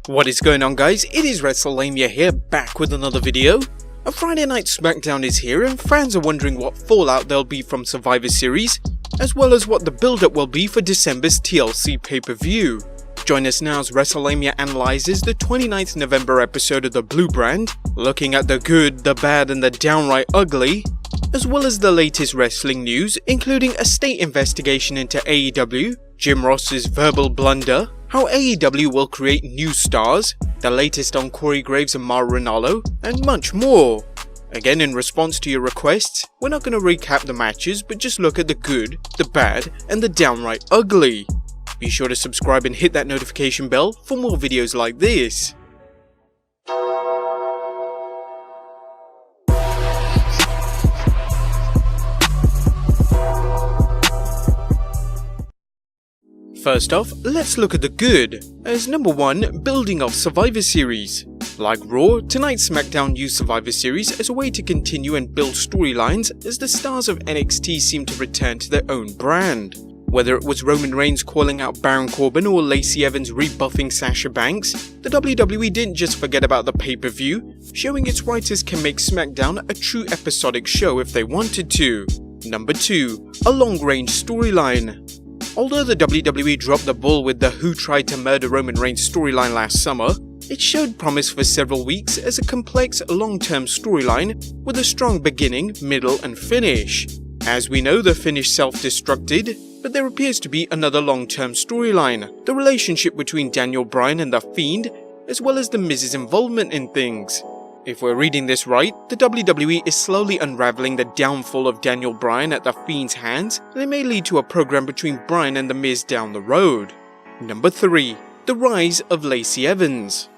What is going on, guys? It is Wrestlelamia here, back with another video. A Friday Night Smackdown is here and fans are wondering what fallout there'll be from Survivor Series, as well as what the build-up will be for December's TLC pay-per-view. Join us now as Wrestlelamia analyzes the 29th November episode of the Blue Brand, looking at the good, the bad and the downright ugly, as well as the latest wrestling news, including a state investigation into AEW, Jim Ross's verbal blunder, how AEW will create new stars, the latest on Corey Graves and Mauro Ranallo, and much more. Again, in response to your requests, we're not going to recap the matches, but just look at the good, the bad, and the downright ugly. Be sure to subscribe and hit that notification bell for more videos like this. First off, let's look at the good, as number 1, building off Survivor Series. Like Raw, tonight's SmackDown used Survivor Series as a way to continue and build storylines as the stars of NXT seem to return to their own brand. Whether it was Roman Reigns calling out Baron Corbin or Lacey Evans rebuffing Sasha Banks, the WWE didn't just forget about the pay-per-view, showing its writers can make SmackDown a true episodic show if they wanted to. Number 2, a long-range storyline. Although the WWE dropped the ball with the Who Tried to Murder Roman Reigns storyline last summer, it showed promise for several weeks as a complex, long-term storyline with a strong beginning, middle and finish. As we know, the finish self-destructed, but there appears to be another long-term storyline, the relationship between Daniel Bryan and the Fiend, as well as the Miz's involvement in things. If we're reading this right, the WWE is slowly unraveling the downfall of Daniel Bryan at the Fiend's hands, and it may lead to a program between Bryan and the Miz down the road. Number 3, the rise of Lacey Evans.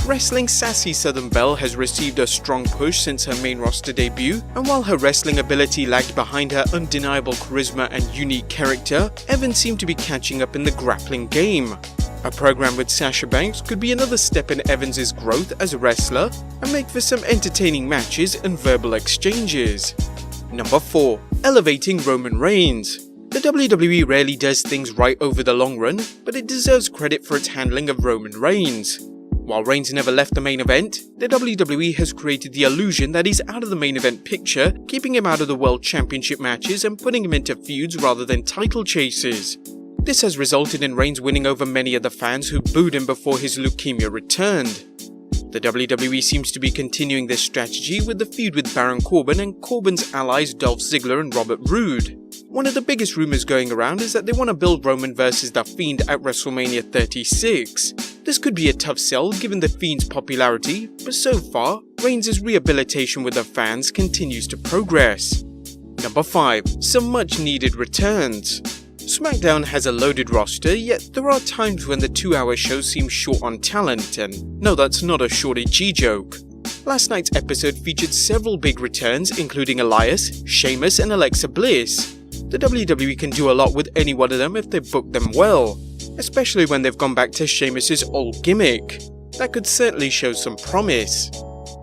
Wrestling sassy Southern Belle has received a strong push since her main roster debut, and while her wrestling ability lagged behind her undeniable charisma and unique character, Evans seemed to be catching up in the grappling game. A program with Sasha Banks could be another step in Evans' growth as a wrestler and make for some entertaining matches and verbal exchanges. Number 4, elevating Roman Reigns. The WWE rarely does things right over the long run, but it deserves credit for its handling of Roman Reigns. While Reigns never left the main event, the WWE has created the illusion that he's out of the main event picture, keeping him out of the World Championship matches and putting him into feuds rather than title chases. This has resulted in Reigns winning over many of the fans who booed him before his leukemia returned. The WWE seems to be continuing this strategy with the feud with Baron Corbin and Corbin's allies Dolph Ziggler and Robert Roode. One of the biggest rumors going around is that they want to build Roman versus The Fiend at WrestleMania 36. This could be a tough sell given The Fiend's popularity, but so far, Reigns' rehabilitation with the fans continues to progress. Number 5, some much needed returns. SmackDown has a loaded roster, yet there are times when the 2-hour show seems short on talent, and no, that's not a shortage joke. Last night's episode featured several big returns, including Elias, Sheamus and Alexa Bliss. The WWE can do a lot with any one of them if they book them well, especially when they've gone back to Sheamus' old gimmick. That could certainly show some promise.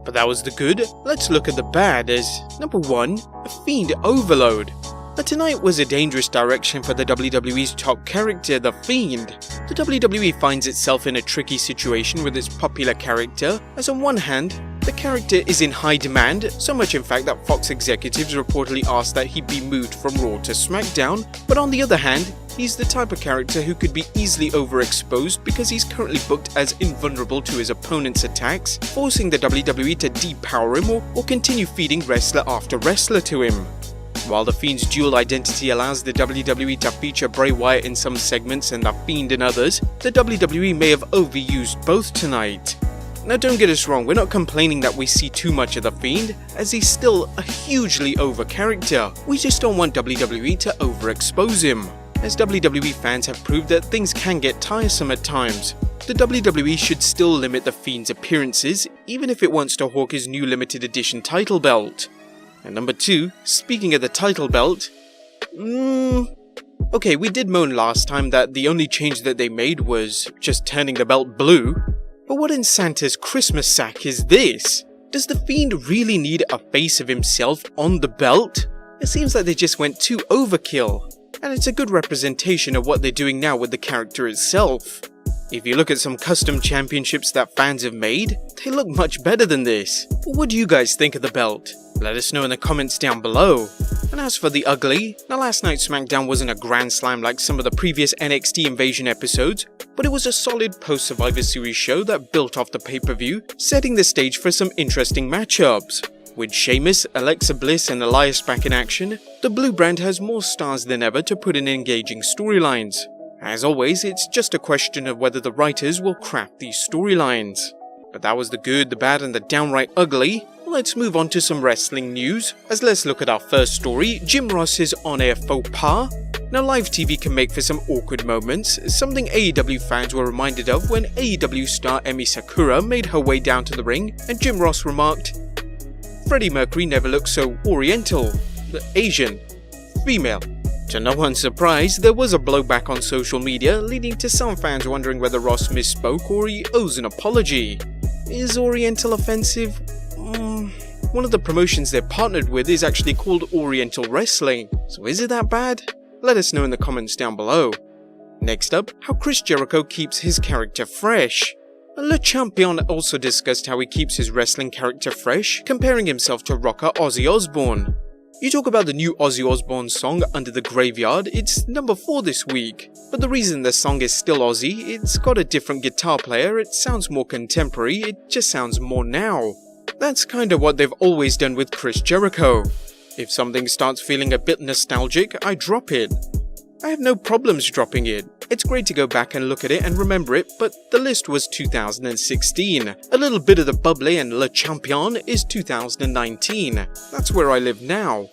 But that was the good, let's look at the bad as, number 1, a Fiend overload. But tonight was a dangerous direction for the WWE's top character, The Fiend. The WWE finds itself in a tricky situation with its popular character, as on one hand, the character is in high demand, so much in fact that FAUX executives reportedly asked that he be moved from Raw to SmackDown, but on the other hand, he's the type of character who could be easily overexposed because he's currently booked as invulnerable to his opponent's attacks, forcing the WWE to depower him or continue feeding wrestler after wrestler to him. While The Fiend's dual identity allows the WWE to feature Bray Wyatt in some segments and The Fiend in others, the WWE may have overused both tonight. Now don't get us wrong, we're not complaining that we see too much of The Fiend, as he's still a hugely over character. We just don't want WWE to overexpose him, as WWE fans have proved that things can get tiresome at times. The WWE should still limit The Fiend's appearances, even if it wants to hawk his new limited edition title belt. And number 2, speaking of the title belt, okay, we did moan last time that the only change that they made was just turning the belt blue, but what in Santa's Christmas sack is this? Does The Fiend really need a face of himself on the belt? It seems like they just went too overkill, and it's a good representation of what they're doing now with the character itself. If you look at some custom championships that fans have made, they look much better than this. But what do you guys think of the belt? Let us know in the comments down below. And as for the ugly, the last night's SmackDown wasn't a grand slam like some of the previous NXT Invasion episodes, but it was a solid post-Survivor Series show that built off the pay-per-view, setting the stage for some interesting matchups. With Sheamus, Alexa Bliss and Elias back in action, the Blue Brand has more stars than ever to put in engaging storylines. As always, it's just a question of whether the writers will craft these storylines. But that was the good, the bad and the downright ugly. Let's move on to some wrestling news, as let's look at our first story, Jim Ross's on-air faux pas. Now live TV can make for some awkward moments, something AEW fans were reminded of when AEW star Emi Sakura made her way down to the ring and Jim Ross remarked, "Freddie Mercury never looked so oriental, Asian, female." To no one's surprise, there was a blowback on social media, leading to some fans wondering whether Ross misspoke or he owes an apology. Is oriental offensive? One of the promotions they're partnered with is actually called Oriental Wrestling, so is it that bad? Let us know in the comments down below. Next up, how Chris Jericho keeps his character fresh. Le Champion also discussed how he keeps his wrestling character fresh, comparing himself to rocker Ozzy Osbourne. You talk about the new Ozzy Osbourne song, Under the Graveyard, it's number 4 this week. But the reason the song is still Ozzy, it's got a different guitar player, it sounds more contemporary, it just sounds more now. That's kinda what they've always done with Chris Jericho. If something starts feeling a bit nostalgic, I drop it. I have no problems dropping it. It's great to go back and look at it and remember it, but the list was 2016. A little bit of the bubbly and Le Champion is 2019. That's where I live now.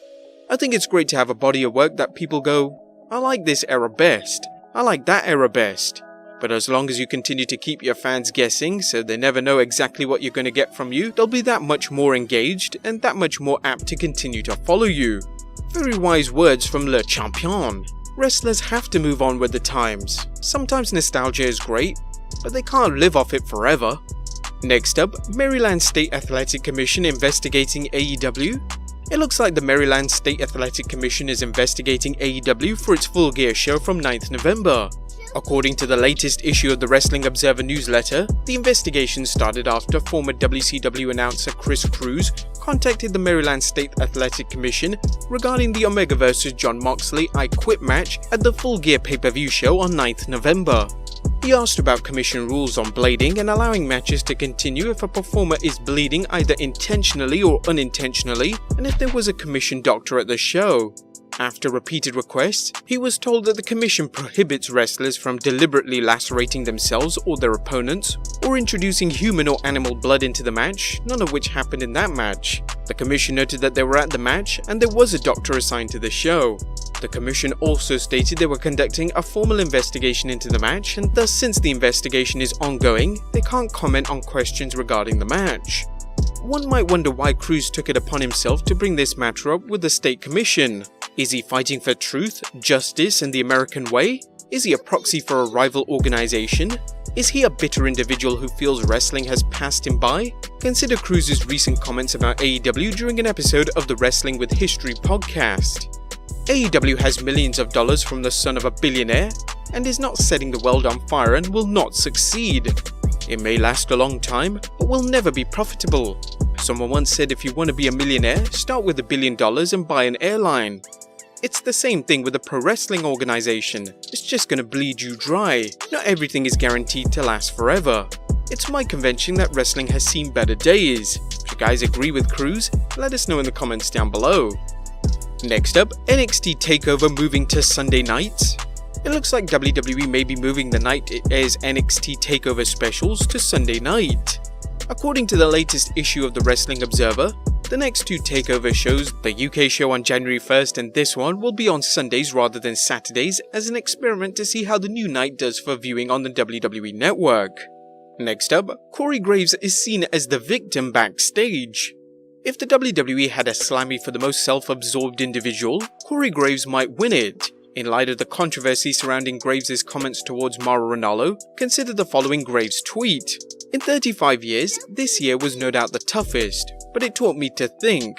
I think it's great to have a body of work that people go, I like this era best. I like that era best. But as long as you continue to keep your fans guessing so they never know exactly what you're going to get from you, they'll be that much more engaged and that much more apt to continue to follow you. Very wise words from Le Champion. Wrestlers have to move on with the times. Sometimes nostalgia is great, but they can't live off it forever. Next up, Maryland State Athletic Commission investigating AEW. It looks like the Maryland State Athletic Commission is investigating AEW for its Full Gear show from 9th November. According to the latest issue of the Wrestling Observer newsletter, the investigation started after former WCW announcer Chris Cruz contacted the Maryland State Athletic Commission regarding the Omega vs Jon Moxley I Quit match at the Full Gear pay-per-view show on 9th November. He asked about commission rules on blading and allowing matches to continue if a performer is bleeding either intentionally or unintentionally, and if there was a commission doctor at the show. After repeated requests, he was told that the commission prohibits wrestlers from deliberately lacerating themselves or their opponents, or introducing human or animal blood into the match, none of which happened in that match. The commission noted that they were at the match and there was a doctor assigned to the show. The commission also stated they were conducting a formal investigation into the match, and thus since the investigation is ongoing, they can't comment on questions regarding the match. One might wonder why Cruz took it upon himself to bring this matter up with the state commission. Is he fighting for truth, justice, and the American way? Is he a proxy for a rival organization? Is he a bitter individual who feels wrestling has passed him by? Consider Cruz's recent comments about AEW during an episode of the Wrestling with History podcast. AEW has millions of dollars from the son of a billionaire and is not setting the world on fire and will not succeed. It may last a long time, but will never be profitable. Someone once said if you want to be a millionaire, start with $1 billion and buy an airline. It's the same thing with a pro wrestling organization. It's just gonna bleed you dry. Not everything is guaranteed to last forever. It's my convention that wrestling has seen better days. If you guys agree with Cruz, let us know in the comments down below. Next up, NXT TakeOver moving to Sunday nights. It looks like WWE may be moving the night it airs NXT TakeOver specials to Sunday night. According to the latest issue of the Wrestling Observer, the next 2 TakeOver shows, the UK show on January 1st and this one, will be on Sundays rather than Saturdays as an experiment to see how the new night does for viewing on the WWE network. Next up, Corey Graves is seen as the victim backstage. If the WWE had a Slammy for the most self-absorbed individual, Corey Graves might win it. In light of the controversy surrounding Graves' comments towards Mauro Ranallo, consider the following Graves tweet. In 35 years, this year was no doubt the toughest, but it taught me to think.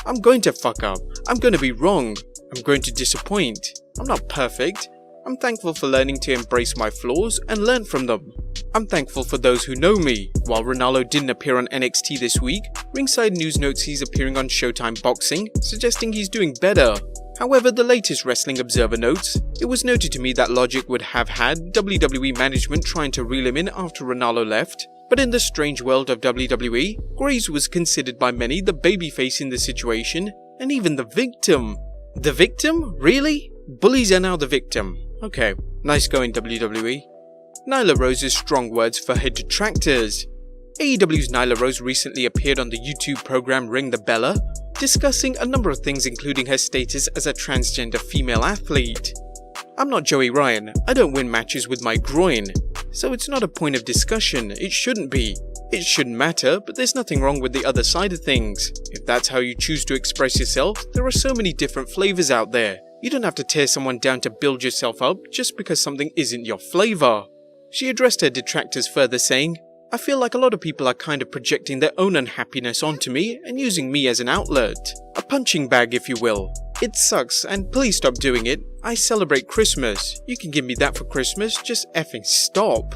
I'm going to fuck up, I'm going to be wrong, I'm going to disappoint. I'm not perfect, I'm thankful for learning to embrace my flaws and learn from them. I'm thankful for those who know me. While Ronaldo didn't appear on NXT this week, Ringside News notes he's appearing on Showtime Boxing, suggesting he's doing better. However, the latest Wrestling Observer notes, it was noted to me that Logic would have had WWE management trying to reel him in after Ronaldo left, but in the strange world of WWE, Graves was considered by many the babyface in the situation, and even the victim. The victim? Really? Bullies are now the victim. Okay, nice going WWE. Nyla Rose's strong words for her detractors. AEW's Nyla Rose recently appeared on the YouTube program Ring the Bella, discussing a number of things including her status as a transgender female athlete. I'm not Joey Ryan, I don't win matches with my groin, so it's not a point of discussion, it shouldn't be. It shouldn't matter, but there's nothing wrong with the other side of things. If that's how you choose to express yourself, there are so many different flavors out there. You don't have to tear someone down to build yourself up just because something isn't your flavor. She addressed her detractors further saying, I feel like a lot of people are kind of projecting their own unhappiness onto me and using me as an outlet. A punching bag, if you will. It sucks, and please stop doing it. I celebrate Christmas. You can give me that for Christmas, just effing stop.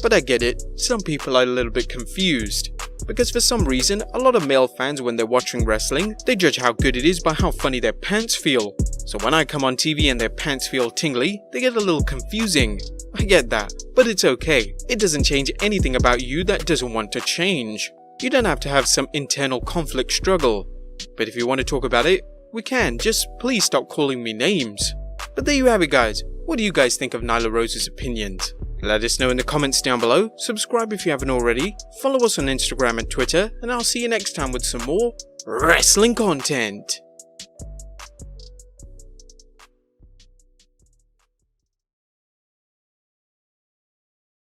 But I get it, some people are a little bit confused. Because for some reason, a lot of male fans when they're watching wrestling, they judge how good it is by how funny their pants feel. So when I come on TV and their pants feel tingly, they get a little confusing. I get that, but it's okay. It doesn't change anything about you that doesn't want to change. You don't have to have some internal conflict struggle. But if you want to talk about it, we can, just please stop calling me names. But there you have it guys, what do you guys think of Nyla Rose's opinions? Let us know in the comments down below, subscribe if you haven't already, follow us on Instagram and Twitter, and I'll see you next time with some more wrestling content.